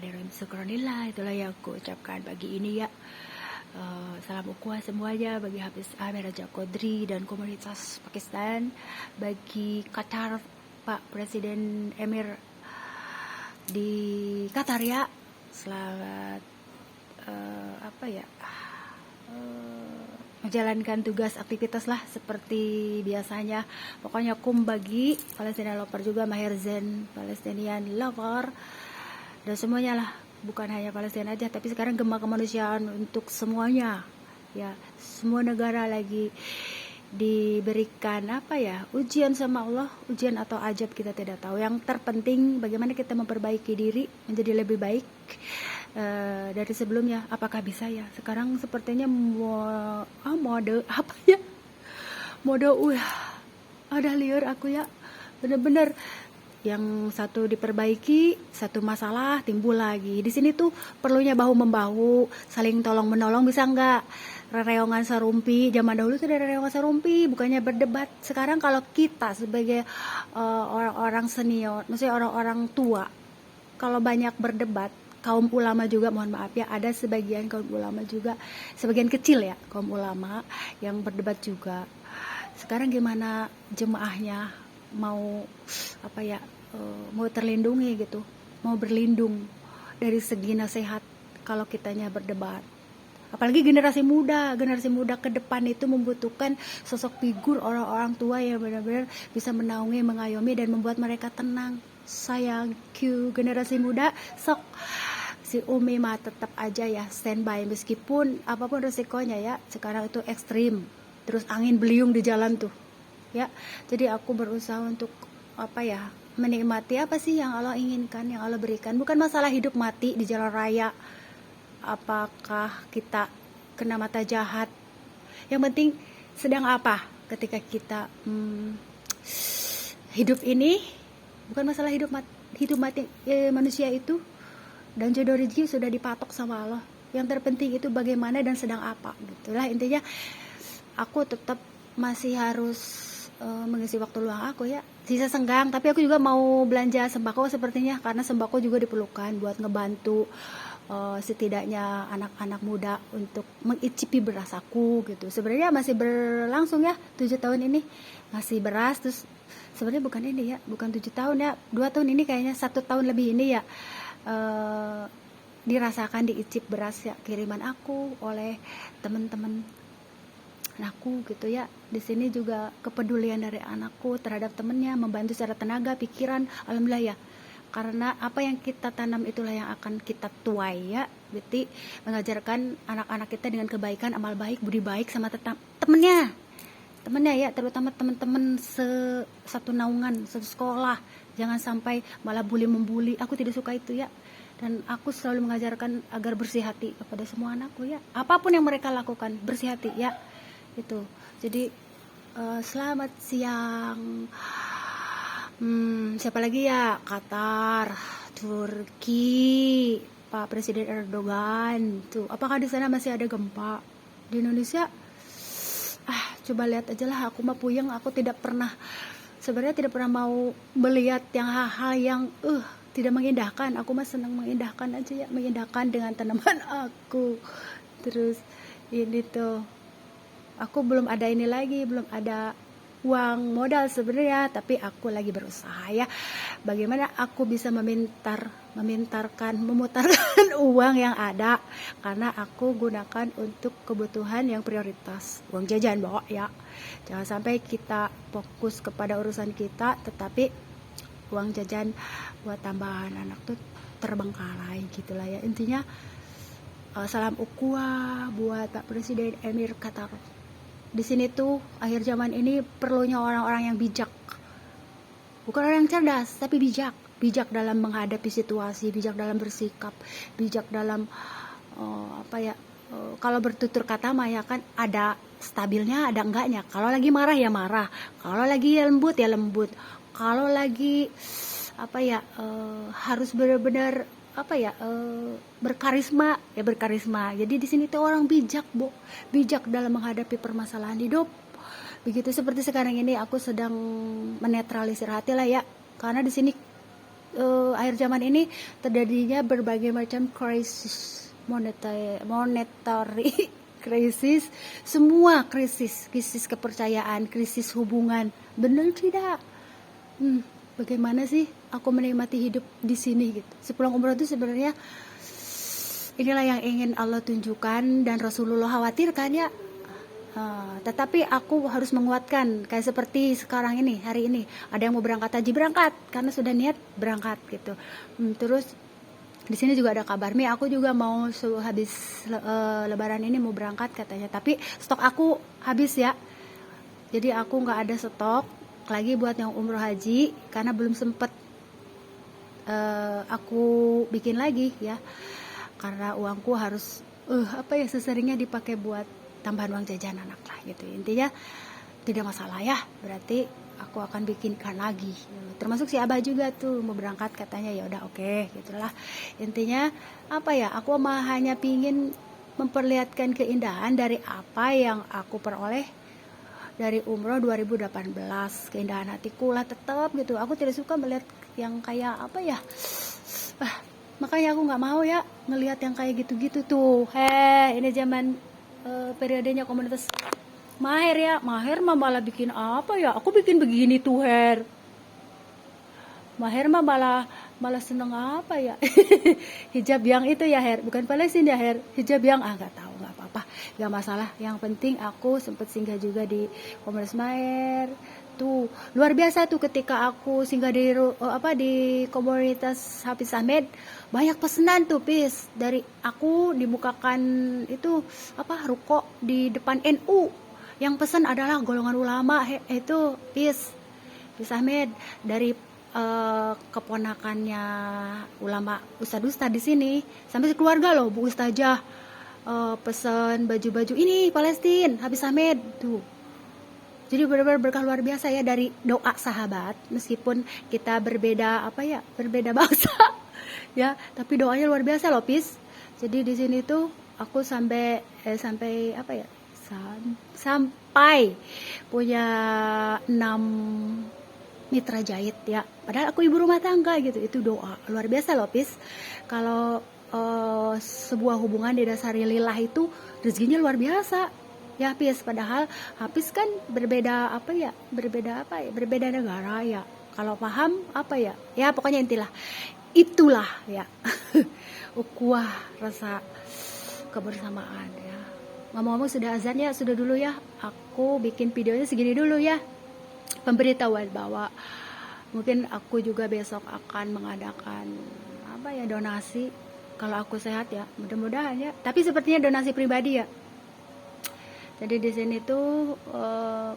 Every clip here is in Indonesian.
hadirin syukurillah, itulah yang aku ucapkan pagi ini ya. Salam ukhuwah semuanya bagi Hafiz Amir Raja Qadri dan komunitas Pakistan, bagi Qatar, Pak Presiden Emir di Qatar ya. Selamat menjalankan tugas aktivitas lah seperti biasanya. Pokoknya bagi Palestina lover juga, Maher Zain Palestinian lover, dan semuanya lah, bukan hanya Palestina aja, tapi sekarang gema kemanusiaan untuk semuanya ya. Semua negara lagi diberikan ujian sama Allah, ujian atau ajab kita tidak tahu. Yang terpenting bagaimana kita memperbaiki diri menjadi lebih baik dari sebelumnya. Apakah bisa ya? Sekarang sepertinya mode ada liar aku ya, bener-bener yang satu diperbaiki, satu masalah timbul lagi. Di sini tuh perlunya bahu membahu, saling tolong menolong, bisa nggak? Rereongan serumpi, zaman dahulu tuh ada rereongan serumpi, bukannya berdebat. Sekarang kalau kita sebagai orang-orang senior, maksudnya orang-orang tua, kalau banyak berdebat, kaum ulama juga, mohon maaf ya, ada sebagian kaum ulama juga, sebagian kecil ya kaum ulama yang berdebat juga. Sekarang gimana jemaahnya mau mau terlindungi gitu, mau berlindung dari segi nasihat kalau kitanya berdebat? Apalagi generasi muda ke depan itu membutuhkan sosok figur orang-orang tua yang benar-benar bisa menaungi, mengayomi, dan membuat mereka tenang. Sayang generasi muda, sok si Umi mah tetap aja ya standby meskipun apapun resikonya ya. Sekarang itu ekstrim, terus angin beliung di jalan tuh ya. Jadi aku berusaha untuk menikmati apa sih yang Allah inginkan, yang Allah berikan. Bukan masalah hidup mati di jalan raya, apakah kita kena mata jahat. Yang penting sedang apa ketika kita hidup ini. Bukan masalah hidup mati manusia itu, dan jodoh rezeki sudah dipatok sama Allah. Yang terpenting itu bagaimana dan sedang apa, gitulah intinya. Aku tetap masih harus mengisi waktu luang aku ya, sisa senggang. Tapi aku juga mau belanja sembako sepertinya, karena sembako juga diperlukan buat ngebantu setidaknya anak-anak muda untuk mengicipi beras aku gitu. Sebenarnya masih berlangsung ya 7 tahun ini masih beras. Terus sebenarnya bukan 7 tahun ya, 2 tahun ini kayaknya, 1 tahun lebih ini ya, dirasakan diicip beras ya, kiriman aku oleh teman-teman anakku gitu ya. Di sini juga kepedulian dari anakku terhadap temennya, membantu secara tenaga, pikiran, alhamdulillah ya. Karena apa yang kita tanam itulah yang akan kita tuai ya. Berarti mengajarkan anak-anak kita dengan kebaikan, amal baik, budi baik sama temennya ya, terutama teman-teman satu naungan, satu sekolah. Jangan sampai malah membuli. Aku tidak suka itu ya. Dan aku selalu mengajarkan agar bersih hati kepada semua anakku ya. Apapun yang mereka lakukan, bersih hati ya. Itu. Jadi selamat siang. Siapa lagi ya? Qatar, Turki, Pak Presiden Erdogan. Tuh, apakah di sana masih ada gempa? Di Indonesia coba lihat aja lah. Aku mah puyeng, aku sebenarnya tidak pernah mau melihat yang hal-hal yang tidak mengindahkan. Aku mah senang mengindahkan aja ya, mengindahkan dengan tanaman aku. Terus ini tuh, aku belum ada uang modal sebenarnya, tapi aku lagi berusaha ya, bagaimana aku bisa memutarkan uang yang ada, karena aku gunakan untuk kebutuhan yang prioritas, uang jajan bawa ya. Jangan sampai kita fokus kepada urusan kita, tetapi uang jajan buat tambahan anak tuh terbengkalai gitulah ya intinya. Salam ukhuwah buat Pak Presiden Emir Qatar. Di sini tuh akhir zaman ini perlunya orang-orang yang bijak, bukan orang yang cerdas tapi bijak dalam menghadapi situasi, bijak dalam bersikap, bijak dalam kalau bertutur kata mah ya kan, ada stabilnya ada enggaknya. Kalau lagi marah ya marah, kalau lagi lembut ya lembut, kalau lagi harus benar-benar berkarisma ya berkarisma. Jadi di sini tuh orang bijak dalam menghadapi permasalahan hidup. Begitu seperti sekarang ini aku sedang menetralisir hati lah ya, karena di sini akhir zaman ini terjadinya berbagai macam krisis monetary krisis, semua krisis kepercayaan, krisis hubungan. Benar tidak? Bagaimana sih aku menikmati hidup di sini gitu. Sepulang umroh itu sebenarnya inilah yang ingin Allah tunjukkan dan Rasulullah khawatirkan ya. Tetapi aku harus menguatkan, kayak seperti sekarang ini, hari ini ada yang mau berangkat haji, berangkat karena sudah niat berangkat gitu. Terus di sini juga ada kabar Mi, aku juga mau habis lebaran ini mau berangkat katanya, tapi stok aku habis ya, jadi aku nggak ada stok lagi buat yang umroh haji karena belum sempet aku bikin lagi ya, karena uangku harus seseringnya dipakai buat tambahan uang jajan anak lah gitu. Intinya tidak masalah ya, berarti aku akan bikinkan lagi. Termasuk si Abah juga tuh mau berangkat katanya, ya udah oke, gitulah. Intinya aku hanya pingin memperlihatkan keindahan dari apa yang aku peroleh dari umroh 2018. Keindahan hatiku lah tetap gitu. Aku tidak suka melihat yang kayak makanya aku nggak mau ya ngelihat yang kayak gitu-gitu tuh. Ini zaman periodenya komunitas Maher ya. Maher mah malah bikin aku bikin begini tuh Maher mah malah seneng hijab yang itu ya bukan Palestina ya hijab yang nggak tahu, nggak apa-apa, nggak masalah. Yang penting aku sempat singgah juga di komunitas Maher tuh, luar biasa tuh ketika aku singgah di komunitas Hafiz Ahmed, banyak pesanan tuh dari aku dibukakan itu ruko di depan NU, yang pesan adalah golongan ulama itu Hafiz Ahmed, dari keponakannya ulama ustadz di sini sampai keluarga loh, Bu Ustazah pesan baju-baju ini Palestina Hafiz Ahmed tuh. Jadi benar-benar berkah luar biasa ya, dari doa sahabat, meskipun kita berbeda berbeda bangsa ya, tapi doanya luar biasa loh Jadi di sini tuh aku sampai punya 6 mitra jahit ya, padahal aku ibu rumah tangga gitu. Itu doa luar biasa loh kalau sebuah hubungan didasari lillah itu rezekinya luar biasa ya padahal Hafiz kan berbeda negara ya, kalau paham ya pokoknya itulah ya ukhuwah, rasa kebersamaan ya. Ngomong-ngomong sudah azan ya, sudah dulu ya, aku bikin videonya segini dulu ya, pemberitahuan bahwa mungkin aku juga besok akan mengadakan donasi kalau aku sehat ya, mudah-mudahan ya, tapi sepertinya donasi pribadi ya. Jadi di sini tuh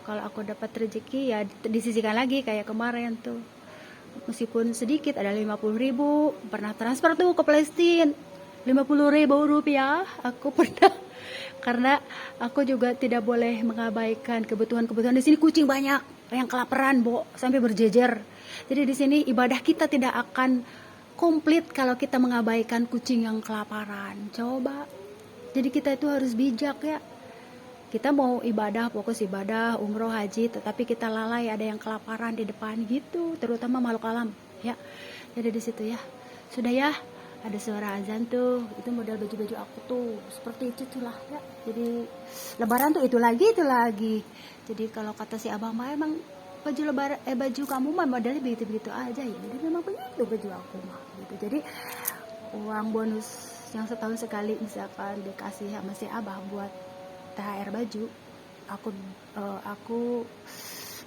kalau aku dapat rezeki ya disisihkan lagi kayak kemarin tuh, meskipun sedikit, ada 50.000 pernah transfer tuh ke Palestina, 50.000 rupiah aku pernah, karena aku juga tidak boleh mengabaikan kebutuhan di sini. Kucing banyak yang kelaparan sampai berjejer. Jadi di sini ibadah kita tidak akan komplit kalau kita mengabaikan kucing yang kelaparan. Coba, jadi kita itu harus bijak ya. Kita mau ibadah, fokus ibadah, umroh, haji, tetapi kita lalai ada yang kelaparan di depan gitu, terutama makhluk alam ya. Jadi di situ ya. Sudah ya, ada suara azan tuh, itu model baju-baju aku tuh seperti itu tuh lah ya. Jadi lebaran tuh itu lagi. Jadi kalau kata si abang mah, emang baju lebaran baju kamu mah modelnya begitu-begitu aja ya. Jadi memang begitu baju aku mah gitu. Jadi uang bonus yang setahun sekali misalkan dikasih sama si abah buat THR baju, aku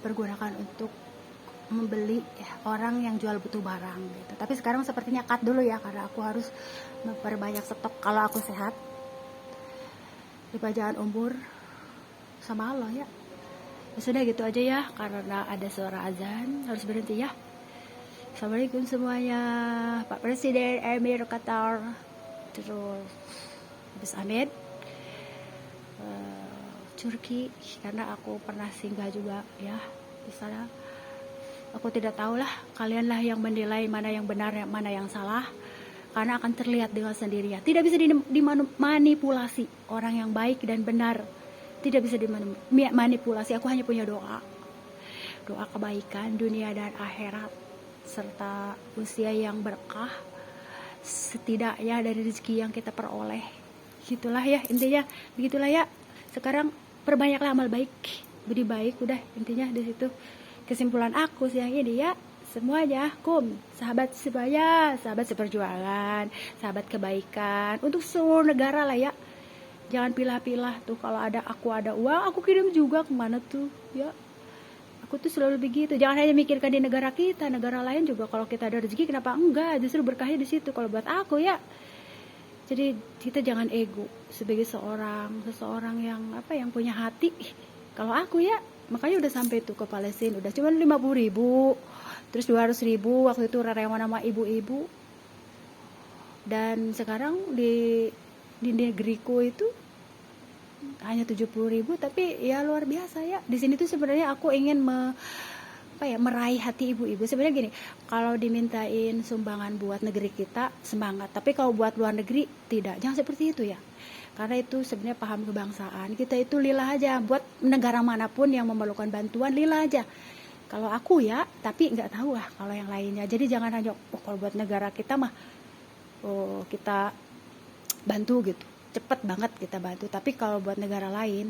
pergunakan untuk membeli orang yang jual butuh barang gitu. Tapi sekarang sepertinya cut dulu ya, karena aku harus memperbanyak stok kalau aku sehat. Di pajaan umur sama Allah ya. Ya sudah gitu aja ya, karena ada suara azan harus berhenti ya. Assalamualaikum semuanya. Pak Presiden Emir Qatar, terus Hafiz Ahmed, Turki, karena aku pernah singgah juga ya di sana. Aku tidak tahulah, kalianlah yang menilai mana yang benar, mana yang salah, karena akan terlihat dengan sendirinya. Tidak bisa dimanipulasi. Orang yang baik dan benar tidak bisa dimanipulasi. Aku hanya punya doa kebaikan dunia dan akhirat. serta usia yang berkah, setidaknya dari rezeki yang kita peroleh. Gitulah ya intinya, begitulah ya. Sekarang perbanyaklah amal baik, budi baik, udah intinya di situ. Kesimpulan aku siang ini ya, semuanya sahabat sebaya, sahabat seperjuangan, sahabat kebaikan untuk seluruh negara lah ya. Jangan pilah-pilah tuh, kalau aku ada uang aku kirim juga kemana tuh ya. Aku tuh selalu begitu, jangan hanya mikirkan di negara kita, negara lain juga kalau kita ada rezeki kenapa enggak, justru berkahnya di situ kalau buat aku ya. Jadi kita jangan ego sebagai seseorang yang yang punya hati. Kalau aku ya, makanya udah sampai tuh ke Palestina, udah cuma 50.000, terus 200.000 waktu itu rarewan sama ibu-ibu. Dan sekarang di negeriku itu hanya 70.000, tapi ya luar biasa ya. Di sini tuh sebenarnya aku ingin meraih hati ibu-ibu. Sebenarnya gini, kalau dimintain sumbangan buat negeri kita semangat, tapi kalau buat luar negeri tidak, jangan seperti itu ya. Karena itu sebenarnya paham kebangsaan. Kita itu lillah aja, buat negara manapun yang memerlukan bantuan lillah aja. Kalau aku ya, tapi nggak tahu lah kalau yang lainnya. Jadi jangan hanya kalau buat negara kita mah kita bantu gitu, cepet banget kita bantu. Tapi kalau buat negara lain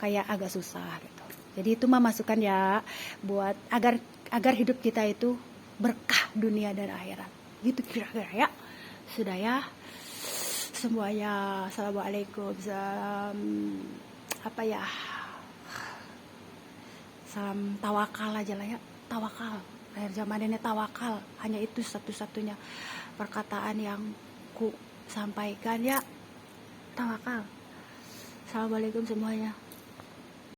kayak agak susah gitu. Jadi itu mah masukan ya, buat agar hidup kita itu berkah dunia dan akhirat. Gitu kira-kira ya. Sudah ya. Semuanya, assalamualaikum, salam salam tawakal aja lah ya, tawakal. Akhir zaman ini tawakal, hanya itu satu-satunya perkataan yang ku sampaikan ya, tawakal. Assalamualaikum semuanya.